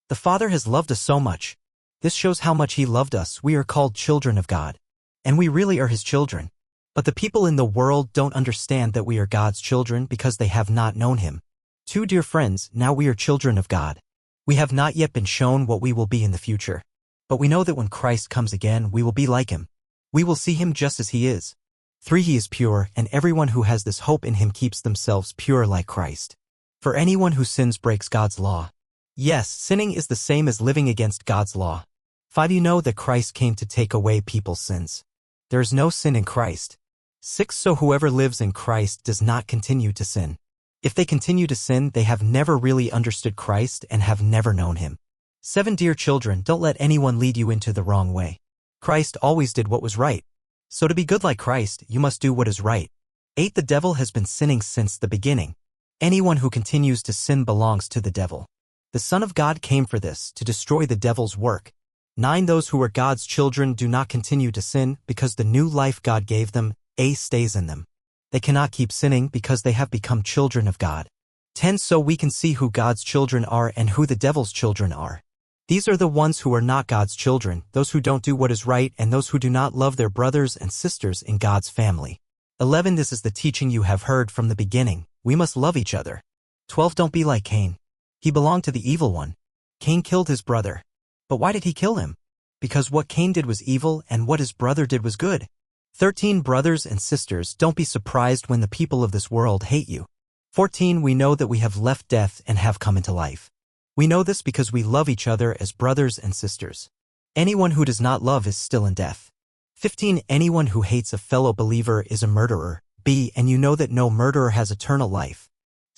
The Father has loved us so much. This shows how much He loved us. We are called children of God. And we really are His children. But the people in the world don't understand that we are God's children because they have not known Him. 2 Dear friends, now we are children of God. We have not yet been shown what we will be in the future. But we know that when Christ comes again, we will be like Him. We will see Him just as He is. 3 He is pure, and everyone who has this hope in Him keeps themselves pure like Christ. For anyone who sins breaks God's law. Yes, sinning is the same as living against God's law. 5 You know that Christ came to take away people's sins. There is no sin in Christ. 6 So whoever lives in Christ does not continue to sin. If they continue to sin, they have never really understood Christ and have never known Him. 7 Dear children, don't let anyone lead you into the wrong way. Christ always did what was right. So to be good like Christ, you must do what is right. 8 The devil has been sinning since the beginning. Anyone who continues to sin belongs to the devil. The Son of God came for this, to destroy the devil's work. 9 Those who are God's children do not continue to sin because the new life God gave them, stays in them. They cannot keep sinning because they have become children of God. 10 So we can see who God's children are and who the devil's children are. These are the ones who are not God's children, those who don't do what is right and those who do not love their brothers and sisters in God's family. 11 This is the teaching you have heard from the beginning. We must love each other. 12 Don't be like Cain. He belonged to the evil one. Cain killed his brother. But why did he kill him? Because what Cain did was evil and what his brother did was good. 13 Brothers and sisters, don't be surprised when the people of this world hate you. 14 We know that we have left death and have come into life. We know this because we love each other as brothers and sisters. Anyone who does not love is still in death. 15 Anyone who hates a fellow believer is a murderer. And you know that no murderer has eternal life.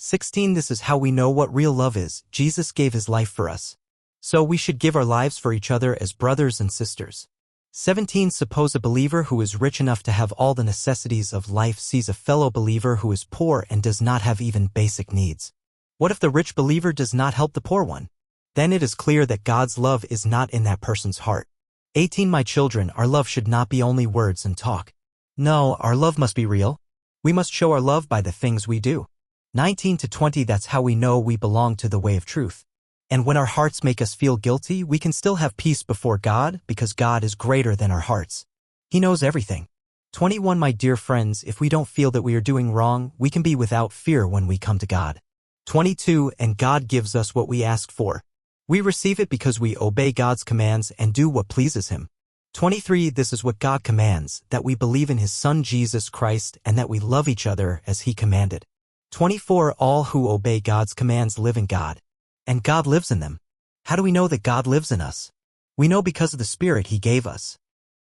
16 This is how we know what real love is. Jesus gave His life for us. So we should give our lives for each other as brothers and sisters. 17 Suppose a believer who is rich enough to have all the necessities of life sees a fellow believer who is poor and does not have even basic needs. What if the rich believer does not help the poor one? Then it is clear that God's love is not in that person's heart. 18 My children, our love should not be only words and talk. No, our love must be real. We must show our love by the things we do. 19 to 20 That's how we know we belong to the way of truth. And when our hearts make us feel guilty, we can still have peace before God because God is greater than our hearts. He knows everything. 21 My dear friends, if we don't feel that we are doing wrong, we can be without fear when we come to God. 22 And God gives us what we ask for. We receive it because we obey God's commands and do what pleases Him. 23 This is what God commands, that we believe in His Son Jesus Christ and that we love each other as He commanded. 24 All who obey God's commands live in God. And God lives in them. How do we know that God lives in us? We know because of the Spirit He gave us.